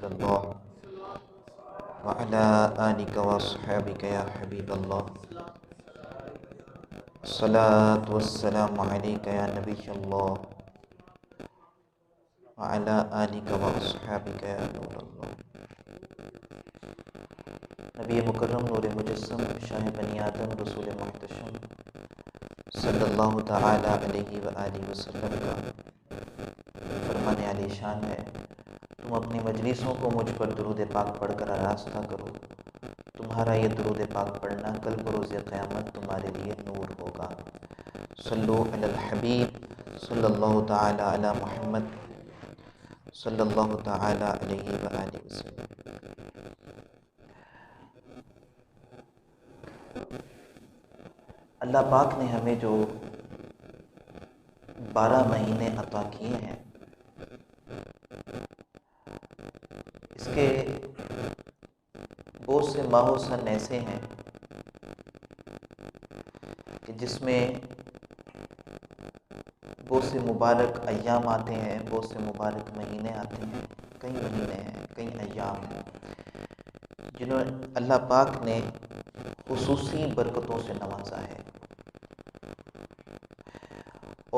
الله وعلى آلك وأصحابك يا حبيب الله الصلاة والسلام عليك يا نبي الله وعلى آلك وأصحابك يا نور الله. نبی مکرم نور مجسم شاہ بنی آدم رسول محتشم صلی اللہ تعالی علیہ وآلہ وسلم کا فرمان عالی شان ہے، تم اپنی مجلسوں کو مجھ پر درود پاک پڑھ کر آراستہ کرو، تمہارا یہ درود پاک پڑھنا کل بروز قیامت تمہارے لیے نور ہوگا۔ صلو علی الحبیب صلی اللہ تعالی علی محمد صلی اللہ تعالی علیہ وآلہ وسلم۔ اللہ پاک نے ہمیں جو 12 مہینے عطا کیے ہیں، اس کے بہت سے ماہ و سن ایسے ہیں کہ جس میں بہت سے مبارک ایام آتے ہیں، بہت سے مبارک مہینے آتے ہیں، کئی مہینے ہیں، کئی ایام ہیں جنہوں اللہ پاک نے خصوصی برکتوں سے نوازا ہے،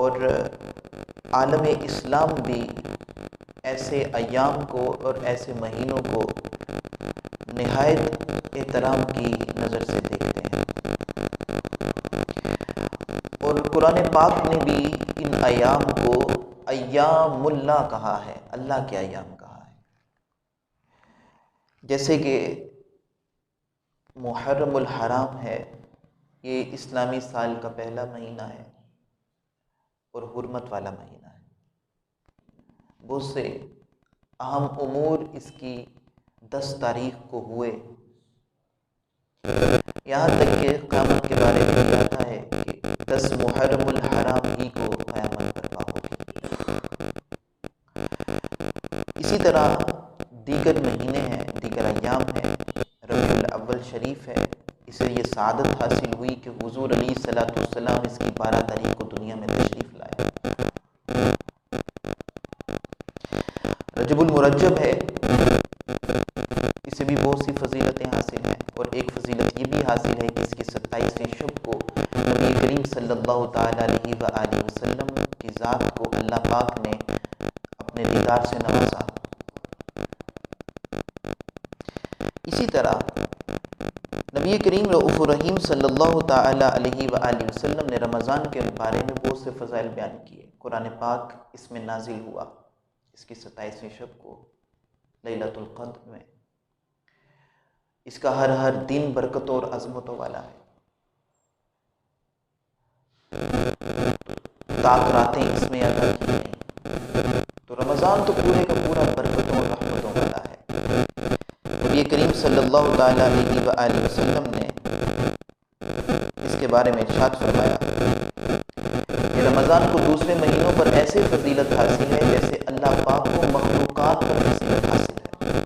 اور عالم اسلام بھی ایسے ایام کو اور ایسے مہینوں کو نہایت احترام کی نظر سے دیکھتے ہیں، اور قرآن پاک نے بھی ان ایام کو ایام اللہ کہا ہے، اللہ کے ایام کہا ہے۔ جیسے کہ محرم الحرام ہے، یہ اسلامی سال کا پہلا مہینہ ہے اور حرمت والا مہینہ ہے۔ بہت سے اہم امور اس کی 10 تاریخ کو ہوئے، یہاں تک کہ قیامت کے بارے میں جاتا ہے کہ 10 محرم الحرام ہی کو قیامت برپا ہوگی۔ اسی طرح دیگر مہینے ہیں، دیگر ایام ہیں۔ ربیع الاول شریف ہے، اسے یہ سعادت حاصل ہوئی کہ حضور علیہ الصلوۃ والسلام اس کی 12 تاریخ کو دنیا میں تشریف لائے۔ رجب المرجب ہے، اسے بھی بہت سی فضیلتیں حاصل ہیں، اور ایک فضیلت یہ بھی حاصل ہے کہ اس کی 27ویں شب کو نبی کریم صلی اللہ تعالی علیہ وآلہ وسلم کی ذات کو اللہ پاک نے اپنے دیدار سے نوازا۔ اسی طرح نبی کریم رؤوف الرحیم صلی اللہ تعالی علیہ وآلہ وسلم نے رمضان کے بارے میں بہت سے فضائل بیان کیے۔ قرآن پاک اس میں نازل ہوا، اس کی 27ویں شب کو لیلۃ القدر میں۔ اس کا ہر دن برکتوں اور عظمتوں والا ہے، راتیں اس میں ادا کی گئی، تو رمضان تو پورے کا پورا برکتوں اور رحمتوں والا ہے۔ نبی کریم صلی اللہ تعالی علیہ وآلہ وسلم نے اس کے بارے میں ارشاد فرمایا کہ رمضان کو دوسرے مہینوں پر ایسے فضیلت حاصل ہے جیسے اللہ پاک کو مخلوقات پر فضیلت حاصل ہے۔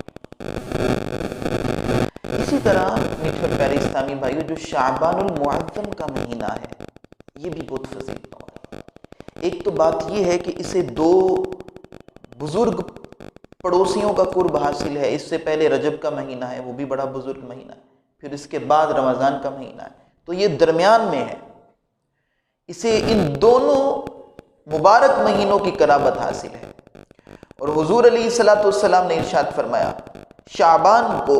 اسی طرح میٹھے اور پیارے اسلامی بھائیو، جو شعبان المعظم کا مہینہ ہے، یہ بھی بہت فضیلت والا ہے۔ ایک تو بات یہ ہے کہ اسے 2 بزرگ پڑوسیوں کا قرب حاصل ہے۔ اس سے پہلے رجب کا مہینہ ہے، وہ بھی بڑا بزرگ مہینہ ہے، پھر اس کے بعد رمضان کا مہینہ ہے، تو یہ درمیان میں ہے، اسے ان دونوں مبارک مہینوں کی قرابت حاصل ہے۔ اور حضور علیہ الصلوۃ والسلام نے ارشاد فرمایا شعبان کو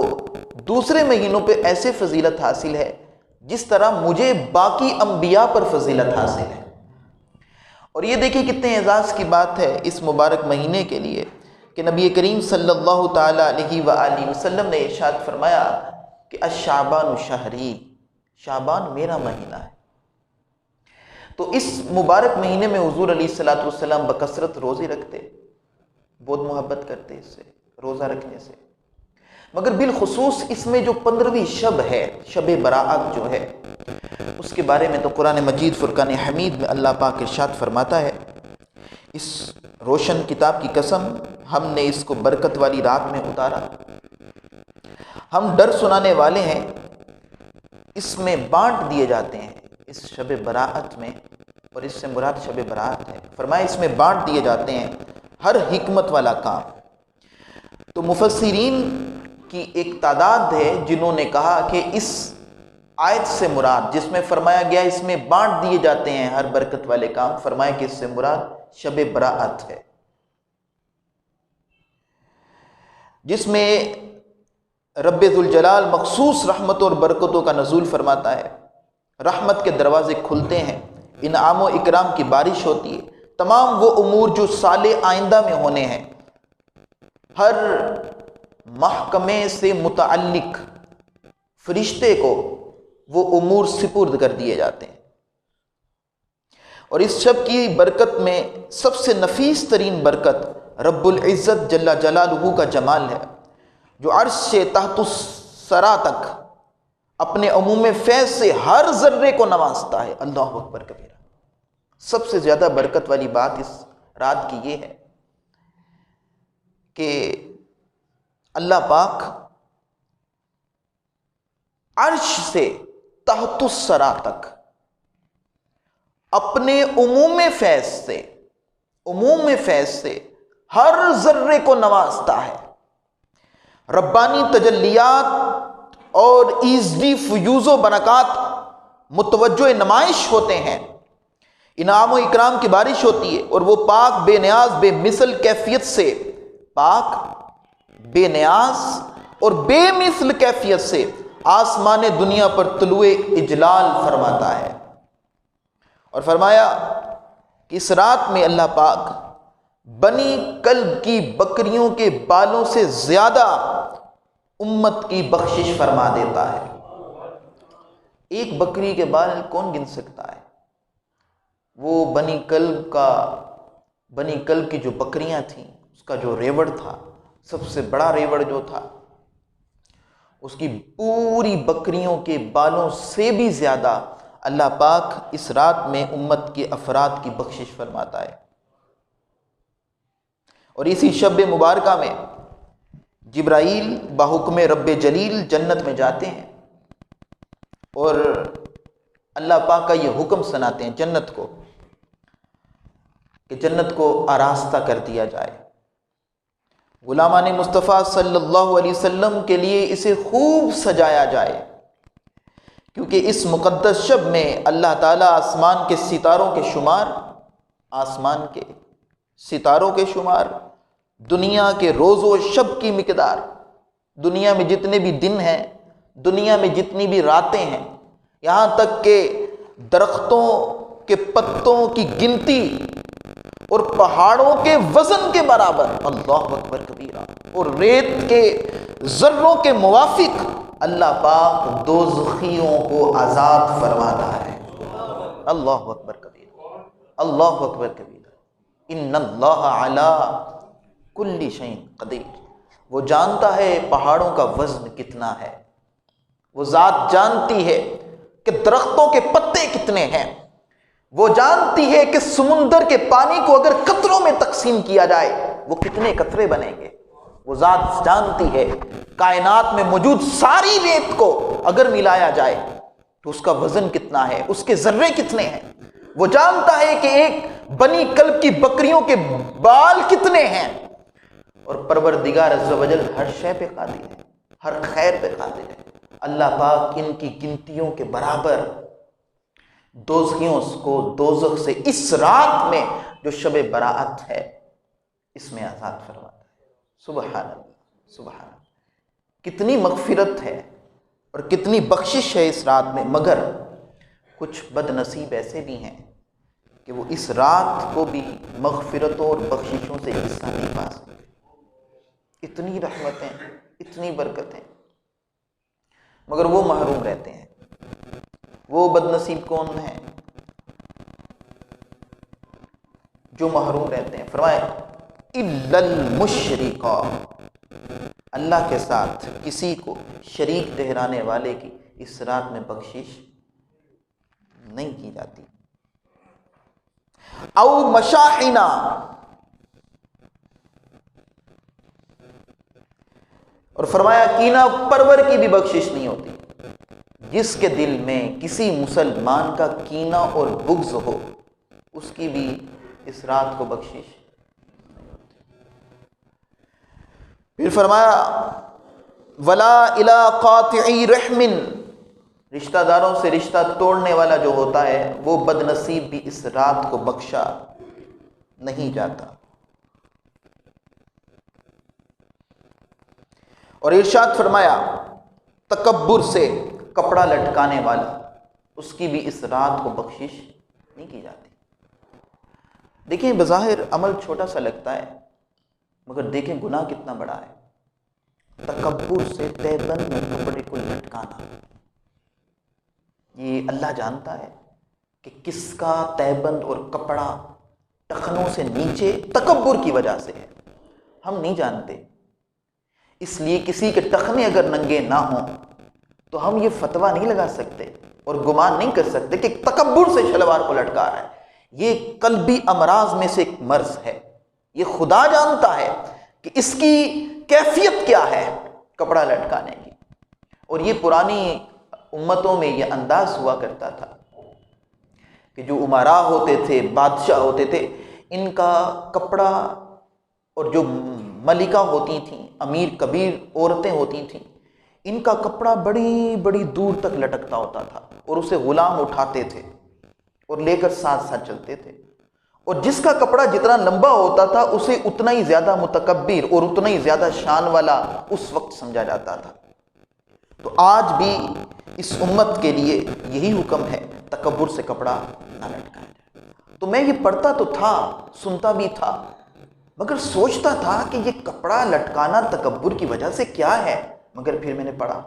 دوسرے مہینوں پہ ایسے فضیلت حاصل ہے جس طرح مجھے باقی انبیاء پر فضیلت حاصل ہے۔ اور یہ دیکھیں کتنے اعزاز کی بات ہے اس مبارک مہینے کے لیے کہ نبی کریم صلی اللہ تعالی علیہ وآلہ وسلم نے ارشاد فرمایا کہ الشعبان شہری، شعبان میرا مہینہ ہے۔ تو اس مبارک مہینے میں حضور علیہ الصلوۃ والسلام بکثرت روزے رکھتے، بہت محبت کرتے اس سے، روزہ رکھنے سے، مگر بالخصوص اس میں جو 15ویں شب ہے، شب برات جو ہے، اس کے بارے میں تو قرآن مجید فرقان حمید میں اللہ پاک ارشاد فرماتا ہے اس روشن کتاب کی قسم ہم نے اس کو برکت والی رات میں اتارا، ہم ڈر سنانے والے ہیں، اس میں بانٹ دیے جاتے ہیں اس شب برات میں، اور اس سے مراد شب برات ہے۔ فرمایا اس میں بانٹ دیے جاتے ہیں ہر حکمت والا کام۔ تو مفسرین کی ایک تعداد ہے جنہوں نے کہا کہ اس آیت سے مراد، جس میں فرمایا گیا اس میں بانٹ دیے جاتے ہیں ہر برکت والے کام، فرمایا کہ اس سے مراد شب براءت ہے، جس میں رب ذوالجلال مخصوص رحمتوں اور برکتوں کا نزول فرماتا ہے، رحمت کے دروازے کھلتے ہیں، انعام و اکرام کی بارش ہوتی ہے، تمام وہ امور جو سال آئندہ میں ہونے ہیں ہر محکمے سے متعلق فرشتے کو وہ امور سپرد کر دیے جاتے ہیں۔ اور اس شب کی برکت میں سب سے نفیس ترین برکت رب العزت جل جلالہ کا جمال ہے، جو عرش سے تحت الثری تک اپنے عموم فیض سے ہر ذرے کو نوازتا ہے۔ اللہ اکبر کبیرہ۔ سب سے زیادہ برکت والی بات اس رات کی یہ ہے کہ اللہ پاک عرش سے تحت الثری تک اپنے عموم فیض سے ہر ذرے کو نوازتا ہے۔ ربانی تجلیات اور ایزدی فیوز و برکات متوجہ نمائش ہوتے ہیں، انعام و اکرام کی بارش ہوتی ہے، اور وہ پاک بے نیاز بے مثل کیفیت سے، پاک بے نیاز اور بے مثل کیفیت سے آسمان دنیا پر طلوع اجلال فرماتا ہے۔ اور فرمایا کہ اس رات میں اللہ پاک بنی کلب کی بکریوں کے بالوں سے زیادہ امت کی بخشش فرما دیتا ہے۔ ایک بکری کے بال کون گن سکتا ہے؟ وہ بنی کلب کی جو بکریاں تھیں، اس کا جو ریوڑ تھا، سب سے بڑا ریوڑ جو تھا، اس کی پوری بکریوں کے بالوں سے بھی زیادہ اللہ پاک اس رات میں امت کے افراد کی بخشش فرماتا ہے۔ اور اسی شب مبارکہ میں جبرائیل بحکم رب جلیل جنت میں جاتے ہیں اور اللہ پاک کا یہ حکم سناتے ہیں جنت کو کہ جنت کو آراستہ کر دیا جائے، غلامان مصطفیٰ صلی اللہ علیہ وسلم کے لیے اسے خوب سجایا جائے، کیونکہ اس مقدس شب میں اللہ تعالیٰ آسمان کے ستاروں کے شمار، دنیا کے روز و شب کی مقدار، دنیا میں جتنے بھی دن ہیں، دنیا میں جتنی بھی راتیں ہیں، یہاں تک کہ درختوں کے پتوں کی گنتی اور پہاڑوں کے وزن کے برابر، اللہ اکبر کبیرہ، اور ریت کے ذروں کے موافق اللہ پاک دوزخیوں کو آزاد فرماتا ہے۔ اللہ اکبر کبیرہ، اللہ اکبر کبیرہ۔ ان اللہ علی کل شیء قدیر۔ وہ جانتا ہے پہاڑوں کا وزن کتنا ہے، وہ ذات جانتی ہے کہ درختوں کے پتے کتنے ہیں، وہ جانتی ہے کہ سمندر کے پانی کو اگر قطروں میں تقسیم کیا جائے وہ کتنے قطرے بنیں گے، وہ ذات جانتی ہے کائنات میں موجود ساری ریت کو اگر ملایا جائے تو اس کا وزن کتنا ہے، اس کے ذرے کتنے ہیں، وہ جانتا ہے کہ ایک بنی کلب کی بکریوں کے بال کتنے ہیں، اور پروردگار عز و جل ہر شے پہ قادر ہے، ہر خیر پہ قادر ہے۔ اللہ پاک ان کی گنتیوں کے برابر دوزخیوں کو دوزخ سے اس رات میں جو شب براءت ہے اس میں آزاد فرماتا ہے۔ سبحان اللہ، سبحان اللہ۔ کتنی مغفرت ہے اور کتنی بخشش ہے اس رات میں، مگر کچھ بد نصیب ایسے بھی ہیں کہ وہ اس رات کو بھی مغفرتوں اور بخششوں سے حصہ نہیں پا سکتے۔ اتنی رحمتیں، اتنی برکتیں، مگر وہ محروم رہتے ہیں۔ وہ بد نصیب کون ہیں جو محروم رہتے ہیں؟ فرمائے الا المشرک، اللہ کے ساتھ کسی کو شریک ٹھہرانے والے کی اس رات میں بخشش نہیں کی جاتی۔ او مشاحنا، اور فرمایا کینہ پرور کی بھی بخشش نہیں ہوتی۔ جس کے دل میں کسی مسلمان کا کینہ اور بغض ہو اس کی بھی اس رات کو بخشش۔ پھر فرمایا ولا الی قاطعی رحم، رشتہ داروں سے رشتہ توڑنے والا جو ہوتا ہے وہ بد نصیب بھی اس رات کو بخشا نہیں جاتا۔ اور ارشاد فرمایا تکبر سے کپڑا لٹکانے والا، اس کی بھی اس رات کو بخشش نہیں کی جاتی۔ دیکھیں بظاہر عمل چھوٹا سا لگتا ہے، مگر دیکھیں گناہ کتنا بڑا ہے۔ تکبر سے تہبند میں کپڑے کو لٹکانا، یہ اللہ جانتا ہے کہ کس کا تہبند اور کپڑا ٹخنوں سے نیچے تکبر کی وجہ سے ہے، ہم نہیں جانتے۔ اس لیے کسی کے ٹخنے اگر ننگے نہ ہوں تو ہم یہ فتویٰ نہیں لگا سکتے اور گمان نہیں کر سکتے کہ تکبر سے شلوار کو لٹکا رہا ہے۔ یہ قلبی امراض میں سے ایک مرض ہے، یہ خدا جانتا ہے کہ اس کی کیفیت کیا ہے کپڑا لٹکانے کی۔ اور یہ پرانی امتوں میں یہ انداز ہوا کرتا تھا کہ جو امراء ہوتے تھے، بادشاہ ہوتے تھے، ان کا کپڑا، اور جو ملکہ ہوتی تھیں، امیر کبیر عورتیں ہوتی تھیں، ان کا کپڑا بڑی بڑی دور تک لٹکتا ہوتا تھا، اور اسے غلام اٹھاتے تھے اور لے کر ساتھ ساتھ چلتے تھے۔ اور جس کا کپڑا جتنا لمبا ہوتا تھا اسے اتنا ہی زیادہ متکبر اور اتنا ہی زیادہ شان والا اس وقت سمجھا جاتا تھا۔ تو آج بھی اس امت کے لیے یہی حکم ہے، تکبر سے کپڑا نہ لٹکایا جائے۔ تو میں یہ پڑھتا تو تھا، سنتا بھی تھا، مگر سوچتا تھا کہ یہ کپڑا لٹکانا تکبر کی وجہ سے کیا ہے۔ مگر پھر میں نے پڑھا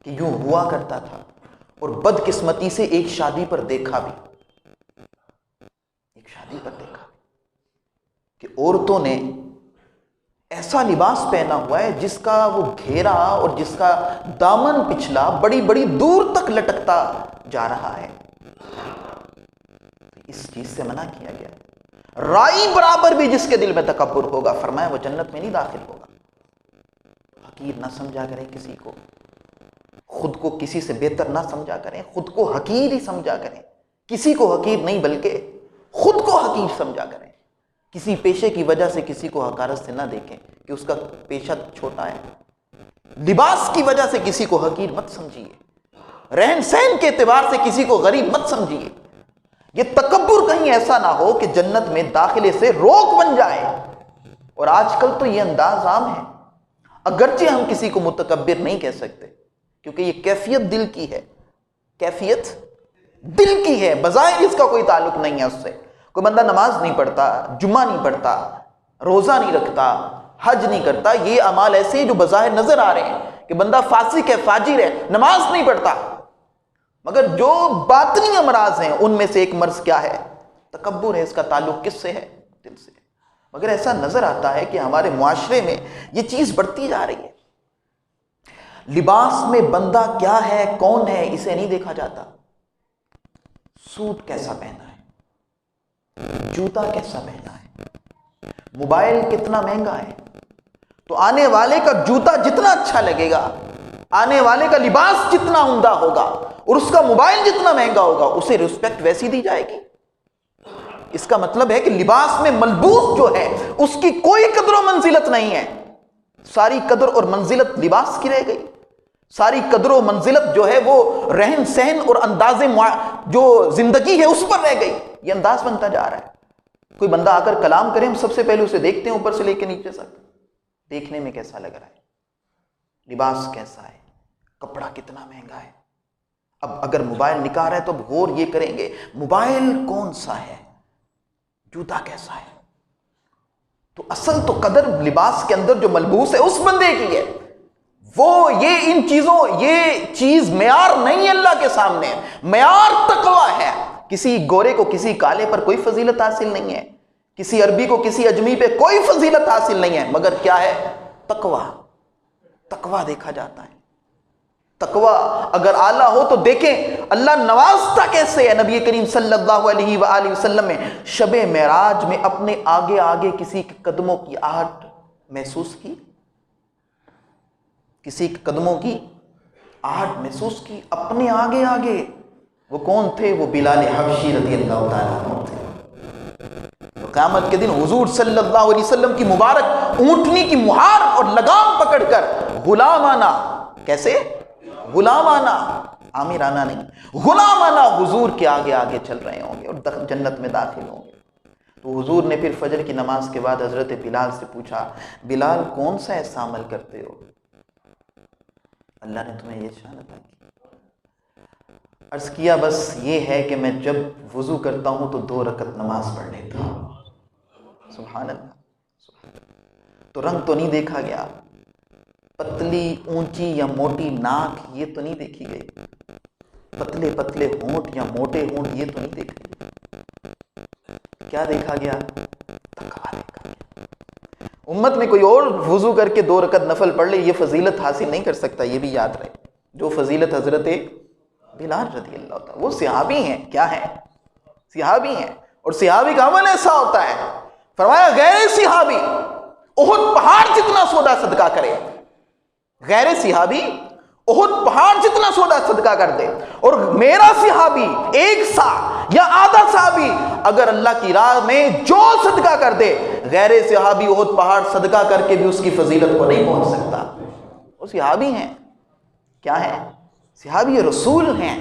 کہ یوں ہوا کرتا تھا، اور بدقسمتی سے ایک شادی پر دیکھا بھی کہ عورتوں نے ایسا لباس پہنا ہوا ہے جس کا وہ گھیرا اور جس کا دامن پچھلا بڑی بڑی دور تک لٹکتا جا رہا ہے۔ اس چیز سے منع کیا گیا۔ رائی برابر بھی جس کے دل میں تکبر ہوگا، فرمایا وہ جنت میں نہیں داخل ہوگا۔ حقیر نہ سمجھا کریں کسی کو، خود کو کسی سے بہتر نہ سمجھا کریں، خود کو حقیر ہی سمجھا کریں، کسی کو حقیر نہیں بلکہ خود کو حقیر سمجھا کریں۔ کسی پیشے کی وجہ سے کسی کو حقارت سے نہ دیکھیں کہ اس کا پیشہ چھوٹا ہے۔ لباس کی وجہ سے کسی کو حقیر مت سمجھیے، رہن سہن کے اعتبار سے کسی کو غریب مت سمجھیے۔ یہ تکبر کہیں ایسا نہ ہو کہ جنت میں داخلے سے روک بن جائے۔ اور آج کل تو یہ انداز عام ہے، اگرچہ ہم کسی کو متکبر نہیں کہہ سکتے، کیونکہ یہ کیفیت دل کی ہے، کیفیت دل کی ہے، بظاہر اس کا کوئی تعلق نہیں ہے اس سے۔ کوئی بندہ نماز نہیں پڑھتا، جمعہ نہیں پڑھتا، روزہ نہیں رکھتا، حج نہیں کرتا، یہ اعمال ایسے ہیں جو بظاہر نظر آ رہے ہیں کہ بندہ فاسق ہے، فاجر ہے، نماز نہیں پڑھتا، مگر جو باطنی امراض ہیں ان میں سے ایک مرض کیا ہے؟ تکبر ہے۔ اس کا تعلق کس سے ہے؟ دل سے۔ مگر ایسا نظر آتا ہے کہ ہمارے معاشرے میں یہ چیز بڑھتی جا رہی ہے۔ لباس میں بندہ کیا ہے، کون ہے، اسے نہیں دیکھا جاتا۔ سوٹ کیسا پہنا ہے، جوتا کیسا پہنا ہے، موبائل کتنا مہنگا ہے، تو آنے والے کا جوتا جتنا اچھا لگے گا، آنے والے کا لباس جتنا عمدہ ہوگا اور اس کا موبائل جتنا مہنگا ہوگا، اسے رسپیکٹ ویسی دی جائے گی۔ اس کا مطلب ہے کہ لباس میں ملبوس جو ہے اس کی کوئی قدر و منزلت نہیں ہے، ساری قدر اور منزلت لباس کی رہ گئی، ساری قدر و منزلت جو ہے وہ رہن سہن اور انداز جو زندگی ہے اس پر رہ گئی۔ یہ انداز بنتا جا رہا ہے۔ کوئی بندہ آ کر کلام کرے، ہم سب سے پہلے اسے دیکھتے ہیں اوپر سے لے کے نیچے تک، دیکھنے میں کیسا لگ رہا ہے، لباس کیسا ہے، کپڑا کتنا مہنگا ہے۔ اب اگر موبائل نکال رہا ہے تو اب غور یہ کریں گے موبائل کون سا ہے، جوتا کیسا ہے۔ تو اصل تو قدر لباس کے اندر جو ملبوس ہے اس بندے کی ہے، وہ یہ ان چیزوں، یہ چیز معیار نہیں ہے اللہ کے سامنے، معیار تقویٰ ہے۔ کسی گورے کو کسی کالے پر کوئی فضیلت حاصل نہیں ہے، کسی عربی کو کسی اجمی پہ کوئی فضیلت حاصل نہیں ہے، مگر کیا ہے؟ تقویٰ۔ تقویٰ دیکھا جاتا ہے۔ تقویٰ اگر اعلیٰ ہو تو دیکھیں اللہ نوازتا کیسے ہے۔ نبی کریم صلی اللہ علیہ وآلہ وسلم میں شب معراج میں اپنے آگے آگے کسی کے قدموں کی آہٹ محسوس کی، کسی کے قدموں کی آہٹ محسوس کی اپنے آگے آگے۔ وہ کون تھے؟ وہ بلال حبشی رضی اللہ تعالیٰ عنہ تھے۔ قیامت کے دن حضور صلی اللہ علیہ وسلم کی مبارک اونٹنی کی مہار اور لگام پکڑ کر غلامانہ، کیسے غلامانہ، آمرانہ نہیں، غلامانہ حضور کے آگے آگے چل رہے ہوں گے اور جنت میں داخل ہوں گے۔ تو حضور نے پھر فجر کی نماز کے بعد حضرت بلال سے پوچھا، بلال کون سا ایسا عمل کرتے ہو اللہ نے تمہیں یہ شان عطا کی؟ عرض کیا بس یہ ہے کہ میں جب وضو کرتا ہوں تو 2 رکعت نماز پڑھ لیتا ہوں۔ سبحان اللہ۔ تو رنگ تو نہیں دیکھا گیا، پتلی اونچی یا موٹی ناک یہ تو نہیں دیکھی گئی، پتلے پتلے ہونٹ یا موٹے ہونٹ یہ تو نہیں دیکھا گیا، کیا دیکھا گیا؟ تقویٰ دیکھا گیا۔ امت میں کوئی اور وضو کر کے 2 رکعت نفل پڑھ لے یہ فضیلت حاصل نہیں کر سکتا، یہ بھی یاد رہے۔ جو فضیلت حضرت بلال رضی اللہ تعالیٰ، وہ صحابی ہیں، کیا ہیں؟ صحابی ہیں، اور صحابی کا عمل ایسا ہوتا ہے، فرمایا غیر صحابی احد پہاڑ جتنا سودا صدقہ کرے، غیر صحابی احد پہاڑ جتنا سودا صدقہ کر دے، اور میرا صحابی 1 سا یا آدھا سا بھی اگر اللہ کی راہ میں جو صدقہ کر دے، غیر صحابی احد پہاڑ صدقہ کر کے بھی اس کی فضیلت کو نہیں پہنچ سکتا۔ وہ صحابی ہیں، کیا ہیں؟ صحابی رسول ہیں،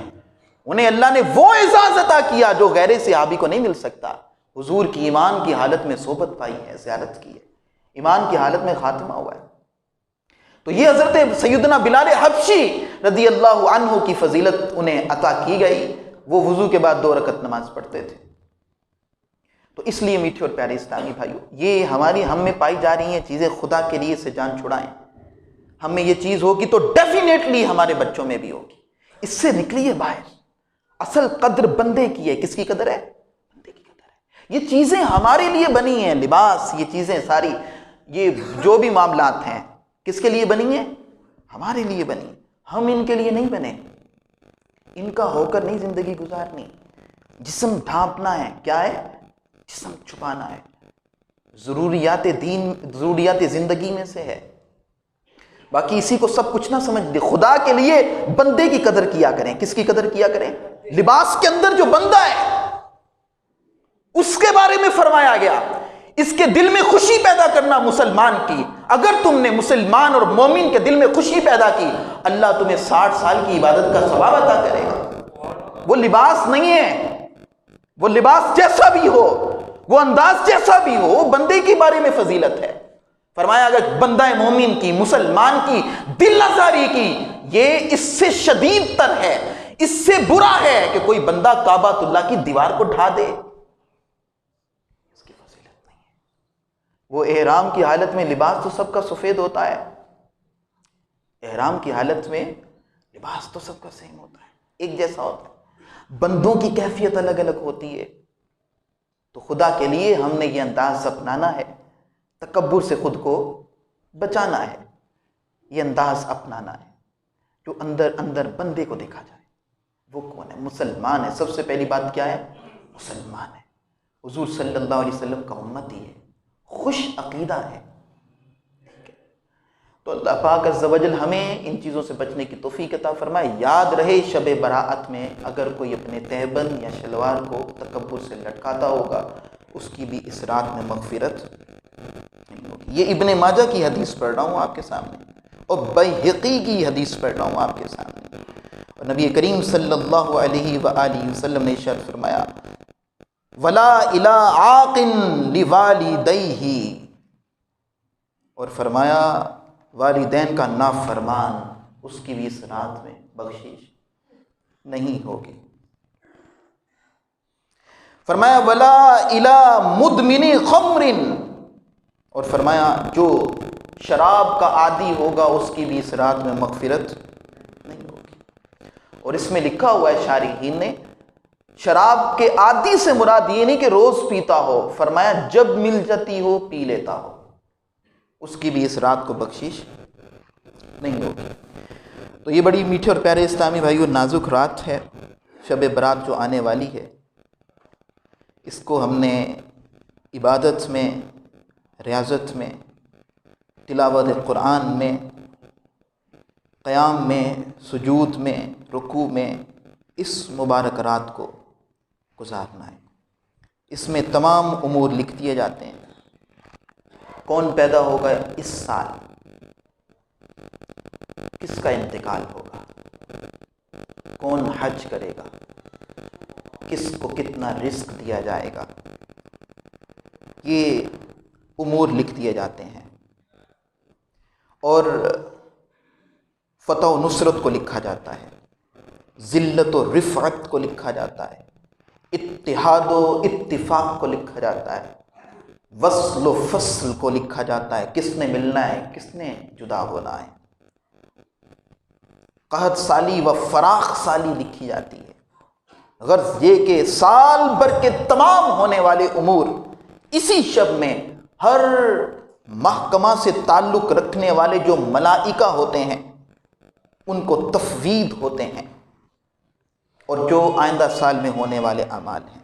انہیں اللہ نے وہ اعزاز عطا کیا جو غیر صحابی کو نہیں مل سکتا۔ حضور کی ایمان کی حالت میں صحبت پائی ہے، زیارت کی ہے، ایمان کی حالت میں خاتمہ ہوا ہے۔ تو یہ حضرت سیدنا بلال حبشی رضی اللہ عنہ کی فضیلت انہیں عطا کی گئی، وہ وضو کے بعد 2 رکعت نماز پڑھتے تھے۔ تو اس لیے میٹھے اور پیارے اسلامی بھائیو، یہ ہم میں پائی جا رہی ہیں چیزیں، خدا کے لیے سے جان چھڑائیں۔ ہم میں یہ چیز ہوگی تو ڈیفینیٹلی ہمارے بچوں میں بھی ہوگی، اس سے نکلیے باہر۔ اصل قدر بندے کی ہے، کس کی قدر ہے؟ بندے کی قدر ہے۔ یہ چیزیں ہمارے لیے بنی ہیں، لباس، یہ چیزیں ساری، یہ جو بھی معاملات ہیں کس کے لیے بنی ہیں؟ ہمارے لیے بنی، ہم ان کے لیے نہیں بنے، ان کا ہو کر نہیں زندگی گزارنی۔ جسم ڈھانپنا ہے، کیا ہے؟ جسم چھپانا ہے، ضروریات دین، ضروریات زندگی میں سے ہے۔ باقی اسی کو سب کچھ نہ سمجھ دے، خدا کے لیے بندے کی قدر کیا کریں۔ کس کی قدر کیا کریں؟ لباس کے اندر جو بندہ ہے اس کے بارے میں فرمایا گیا، اس کے دل میں خوشی پیدا کرنا مسلمان کی۔ اگر تم نے مسلمان اور مومن کے دل میں خوشی پیدا کی، اللہ تمہیں 60 سال کی عبادت کا ثواب عطا کرے گا۔ وہ لباس نہیں ہے، وہ لباس جیسا بھی ہو، وہ انداز جیسا بھی ہو، وہ بندے کے بارے میں فضیلت ہے۔ فرمایا اگر بندہ مومن کی، مسلمان کی دل آزاری کی، یہ اس سے شدید تر ہے، اس سے برا ہے کہ کوئی بندہ کعبۃ اللہ کی دیوار کو ڈھا دے، اس کی فضیلت نہیں ہے۔ وہ احرام کی حالت میں لباس تو سب کا سفید ہوتا ہے، احرام کی حالت میں لباس تو سب کا سیم ہوتا ہے، ایک جیسا ہوتا ہے، بندوں کی کیفیت الگ الگ ہوتی ہے۔ تو خدا کے لیے ہم نے یہ انداز اپنانا ہے، تکبر سے خود کو بچانا ہے، یہ انداز اپنانا ہے جو اندر اندر بندے کو دیکھا جائے وہ کون ہے؟ مسلمان ہے۔ سب سے پہلی بات کیا ہے؟ مسلمان ہے، حضور صلی اللہ علیہ وسلم کا امتی ہے، خوش عقیدہ ہے۔ تو اللہ پاک عز و جل ہمیں ان چیزوں سے بچنے کی توفیق عطا فرمائے۔ یاد رہے شب براءت میں اگر کوئی اپنے تہبند یا شلوار کو تکبر سے لٹکاتا ہوگا، اس کی بھی اس رات میں مغفرت نہیں ہوگی۔ یہ ابن ماجہ کی حدیث پڑھ رہا ہوں آپ کے سامنے، اور بیہقی کی حدیث پڑھ رہا ہوں آپ کے سامنے، اور نبی کریم صلی اللہ علیہ وآلہ وسلم نے ارشاد فرمایا وَلَا إِلَىٰ عَاقٍ لِوَالِدَيْهِ، اور فرمایا والدین کا نافرمان اس کی بھی اس رات میں بخشش نہیں ہوگی۔ فرمایا وَلَا إِلَىٰ مُدْمِنِ خَمْرٍ، اور فرمایا جو شراب کا عادی ہوگا اس کی بھی اس رات میں مغفرت نہیں ہوگی۔ اور اس میں لکھا ہوا ہے شارحین نے، شراب کے عادی سے مراد یہ نہیں کہ روز پیتا ہو، فرمایا جب مل جاتی ہو پی لیتا ہو، اس کی بھی اس رات کو بخشش نہیں ہوگی۔ تو یہ بڑی میٹھے اور پیارے اسلامی بھائیو نازک رات ہے، شب برات جو آنے والی ہے، اس کو ہم نے عبادت میں، ریاضت میں، تلاوت قرآن میں، قیام میں، سجود میں، رکوع میں اس مبارک رات کو گزارنا ہے۔ اس میں تمام امور لکھ دیے جاتے ہیں۔ کون پیدا ہوگا اس سال، کس کا انتقال ہوگا، کون حج کرے گا، کس کو کتنا رزق دیا جائے گا، یہ امور لکھ دیے جاتے ہیں۔ اور فتح و نصرت کو لکھا جاتا ہے، ذلت و رفعت کو لکھا جاتا ہے، اتحاد و اتفاق کو لکھا جاتا ہے، وصل و فصل کو لکھا جاتا ہے، کس نے ملنا ہے، کس نے جدا ہونا ہے، قحط سالی و فراخ سالی لکھی جاتی ہے۔ غرض یہ کہ سال بھر کے تمام ہونے والے امور اسی شب میں ہر محکمہ سے تعلق رکھنے والے جو ملائکہ ہوتے ہیں ان کو تفویض ہوتے ہیں، اور جو آئندہ سال میں ہونے والے اعمال ہیں۔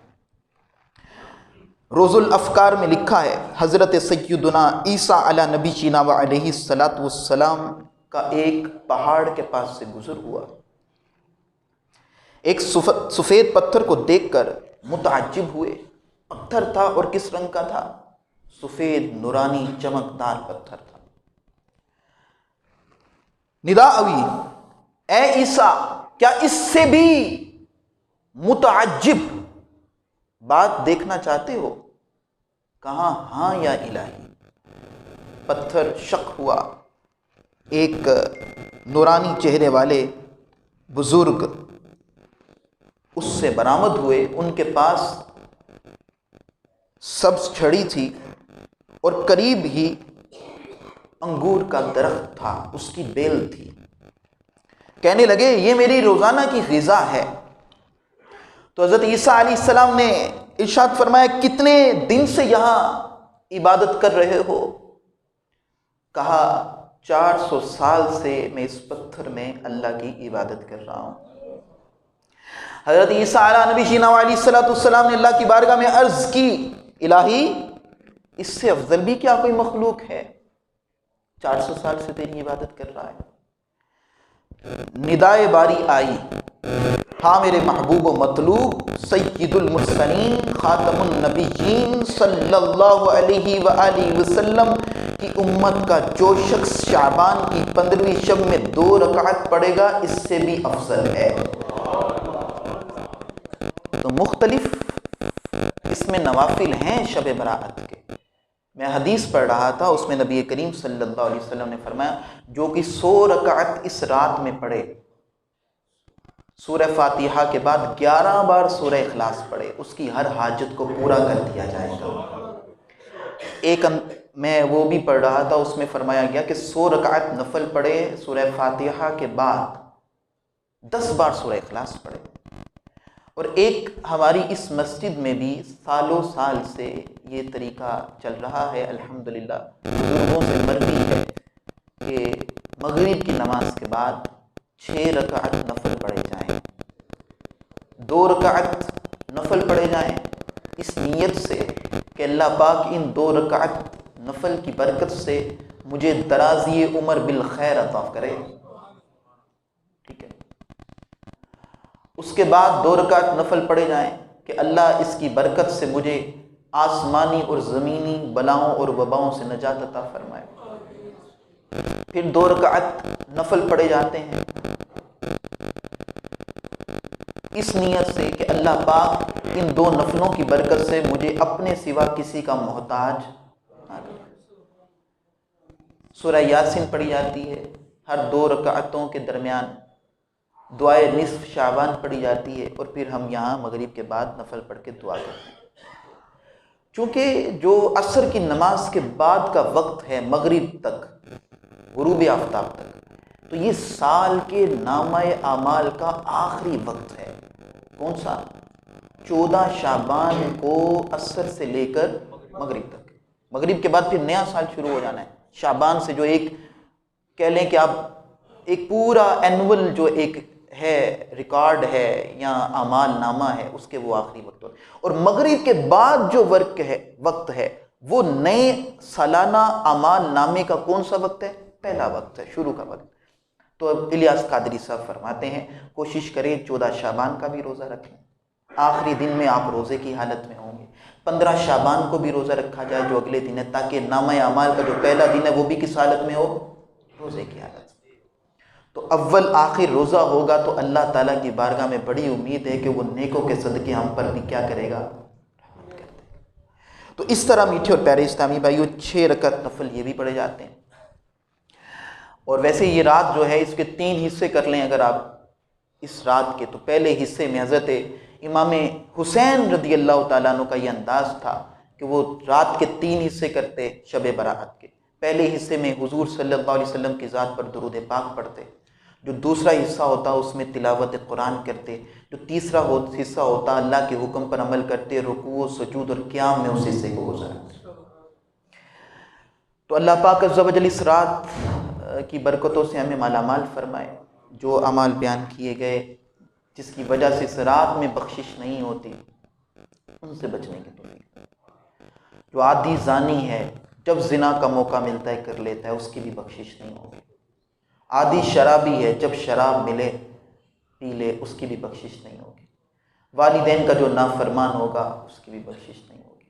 روز الافکار میں لکھا ہے حضرت سیدنا عیسیٰ علی نبی چینا و علیہ السلام کا ایک پہاڑ کے پاس سے گزر ہوا، ایک سفید پتھر کو دیکھ کر متعجب ہوئے۔ پتھر تھا اور کس رنگ کا تھا؟ سفید نورانی چمکدار پتھر تھا۔ ندا ہوئی، اے عیسیٰ کیا اس سے بھی متعجب بات دیکھنا چاہتے ہو؟ کہا ہاں یا الہی۔ پتھر شق ہوا، ایک نورانی چہرے والے بزرگ اس سے برآمد ہوئے۔ ان کے پاس سبز چھڑی تھی اور قریب ہی انگور کا درخت تھا، اس کی بیل تھی۔ کہنے لگے یہ میری روزانہ کی غذا ہے۔ تو حضرت عیسیٰ علیہ السلام نے ارشاد فرمایا کتنے دن سے یہاں عبادت کر رہے ہو؟ کہا 400 سال سے میں اس پتھر میں اللہ کی عبادت کر رہا ہوں۔ حضرت عیسیٰ علیہ نبی جینا علیہ السلام نے اللہ کی بارگاہ میں عرض کی الہی اس سے افضل بھی کیا کوئی مخلوق ہے 400 سال سے تیری عبادت کر رہا ہے؟ ندائے باری آئی، ہاں میرے محبوب و مطلوب سید المرسلین خاتم النبیین صلی اللہ علیہ وآلہ وسلم کی امت کا جو شخص شعبان کی 15ویں شب میں 2 رکعت پڑھے گا اس سے بھی افضل ہے۔ تو مختلف اس میں نوافل ہیں شب برات کے۔ میں حدیث پڑھ رہا تھا، اس میں نبی کریم صلی اللہ علیہ وسلم نے فرمایا جو کہ 100 رکعت اس رات میں پڑھے، سورہ فاتحہ کے بعد 11 بار سورہ اخلاص پڑھے، اس کی ہر حاجت کو پورا کر دیا جائے گا۔ ایک میں وہ بھی پڑھ رہا تھا، اس میں فرمایا گیا کہ 100 رکعت نفل پڑھے، سورہ فاتحہ کے بعد 10 بار سورہ اخلاص پڑھے۔ اور ایک ہماری اس مسجد میں بھی سالوں سال سے یہ طریقہ چل رہا ہے، الحمدللہ بزرگوں سے مرضی ہے کہ مغرب کی نماز کے بعد 6 رکعت نفل پڑھے جائیں، 2 رکعت نفل پڑھے جائیں، اس نیت سے کہ اللہ پاک ان 2 رکعت نفل کی برکت سے مجھے درازی عمر بالخیر عطا کرے۔ ٹھیک ہے، اس کے بعد 2 رکعت نفل پڑھے جائیں کہ اللہ اس کی برکت سے مجھے آسمانی اور زمینی بلاؤں اور وباؤں سے نجات عطا فرمائے۔ پھر 2 رکعت نفل پڑھے جاتے ہیں اس نیت سے کہ اللہ پاک ان 2 نفلوں کی برکت سے مجھے اپنے سوا کسی کا محتاج نہ کرے۔ سورہ یاسین پڑھی جاتی ہے، ہر 2 رکعتوں کے درمیان دعائے نصف شعبان پڑھی جاتی ہے، اور پھر ہم یہاں مغرب کے بعد نفل پڑھ کے دعا کرتے ہیں۔ چونکہ جو عصر کی نماز کے بعد کا وقت ہے مغرب تک، غروب آفتاب تک، تو یہ سال کے نامہ اعمال کا آخری وقت ہے۔ کون سا؟ 14 شعبان کو عصر سے لے کر مغرب تک۔ مغرب کے بعد پھر نیا سال شروع ہو جانا ہے۔ شعبان سے جو ایک کہہ لیں کہ آپ ایک پورا اینول جو ایک ہے ریکارڈ ہے یا اعمال نامہ ہے، اس کے وہ آخری وقت ہوتا ہے۔ اور مغرب کے بعد جو وقت ہے وہ نئے سالانہ اعمال نامے کا کون سا وقت ہے؟ پہلا وقت ہے، شروع کا وقت۔ تو اب الیاس قادری صاحب فرماتے ہیں کوشش کریں 14 شعبان کا بھی روزہ رکھیں، آخری دن میں آپ روزے کی حالت میں ہوں گے۔ 15 شعبان کو بھی روزہ رکھا جائے جو اگلے دن ہے، تاکہ نامہ اعمال کا جو پہلا دن ہے وہ بھی کس حالت میں ہو؟ روزے کی حالت میں۔ تو اول آخر روزہ ہوگا تو اللہ تعالیٰ کی بارگاہ میں بڑی امید ہے کہ وہ نیکوں کے صدقے ہم پر بھی کیا کرے گا؟ رحمت کر دے گا۔ تو اس طرح میٹھے اور پیارے اسلامی بھائیو 6 رکعت نفل یہ بھی پڑھے جاتے ہیں۔ اور ویسے یہ رات جو ہے اس کے 3 حصے کر لیں اگر آپ اس رات کے، تو پہلے حصے میں حضرت امام حسین رضی اللہ تعالیٰ عنہ کا یہ انداز تھا کہ وہ رات کے 3 حصے کرتے شب برات کے۔ پہلے حصے میں حضور صلی اللہ علیہ وسلم کی ذات پر درود پاک پڑھتے، جو دوسرا حصہ ہوتا اس میں تلاوت قرآن کرتے، جو تیسرا حصہ ہوتا اللہ کے حکم پر عمل کرتے، رکوع و سجود اور قیام میں اس حصے کو گزارتے۔ تو اللہ پاک عز و جل اس رات کی برکتوں سے ہمیں مالا مال فرمائے۔ جو اعمال بیان کیے گئے جس کی وجہ سے اس رات میں بخشش نہیں ہوتی، ان سے بچنے کی توفیق۔ جو عادی زانی ہے جب زنا کا موقع ملتا ہے کر لیتا ہے، اس کی بھی بخشش نہیں ہوگی۔ عادی شرابی ہے جب شراب ملے پی لے، اس کی بھی بخشش نہیں ہوگی۔ والدین کا جو نافرمان ہوگا اس کی بھی بخشش نہیں ہوگی۔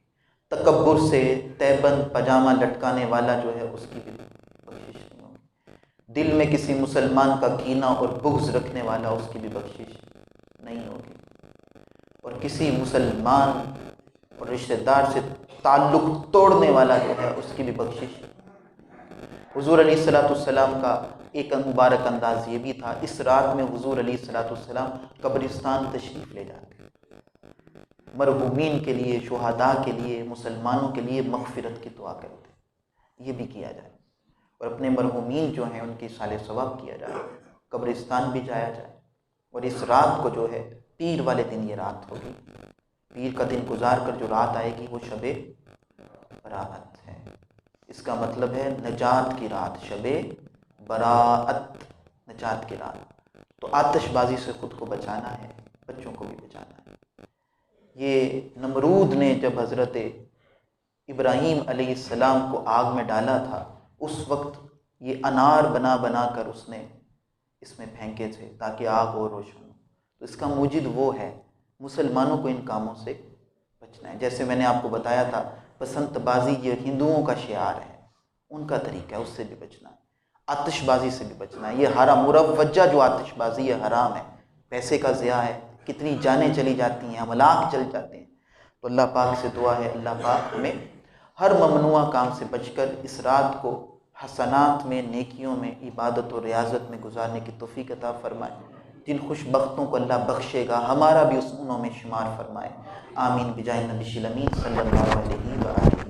تکبر سے تہبند پاجامہ لٹکانے والا جو ہے اس کی بھی بخشش نہیں ہوگی۔ دل میں کسی مسلمان کا کینہ اور بغض رکھنے والا، اس کی بھی بخشش نہیں ہوگی۔ اور کسی مسلمان اور رشتہ دار سے تعلق توڑنے والا جو ہے اس کی بھی بخشش۔ حضور علیہ الصلوۃ والسلام کا ایک مبارک انداز یہ بھی تھا، اس رات میں حضور علیہ الصلوۃ والسلام قبرستان تشریف لے جاتے، مرحومین کے لیے، شہداء کے لیے، مسلمانوں کے لیے مغفرت کی دعا کرتے۔ یہ بھی کیا جائے اور اپنے مرحومین جو ہیں ان کی صالح ثواب کیا جائے، قبرستان بھی جایا جائے۔ اور اس رات کو جو ہے پیر والے دن یہ رات ہوگی، پیر کا دن گزار کر جو رات آئے گی وہ شب براءت ہے۔ اس کا مطلب ہے نجات کی رات، شب براءت، نجات کی رات۔ تو آتش بازی سے خود کو بچانا ہے، بچوں کو بھی بچانا ہے۔ یہ نمرود نے جب حضرت ابراہیم علیہ السلام کو آگ میں ڈالا تھا، اس وقت یہ انار بنا بنا کر اس نے اس میں پھینکے تھے تاکہ آگ اور روشن ہو۔ تو اس کا موجد وہ ہے، مسلمانوں کو ان کاموں سے بچنا ہے۔ جیسے میں نے آپ کو بتایا تھا بسنت بازی یہ ہندوؤں کا شعار ہے، ان کا طریقہ ہے، اس سے بھی بچنا ہے۔ آتش بازی سے بھی بچنا ہے، یہ حرام مروجہ جو آتش بازی ہے حرام ہے، پیسے کا ضیاع ہے، کتنی جانیں چلی جاتی ہیں، املاک چل جاتے ہیں۔ تو اللہ پاک سے دعا ہے اللہ پاک ہمیں ہر ممنوع کام سے بچ کر اس رات کو حسنات میں، نیکیوں میں، عبادت و ریاضت میں گزارنے کی توفیق عطا فرمائے۔ جن خوش بختوں کو اللہ بخشے گا ہمارا بھی اس انہوں میں شمار فرمائے۔ آمین بجاہ نبی الامین صلی اللہ علیہ وآلہ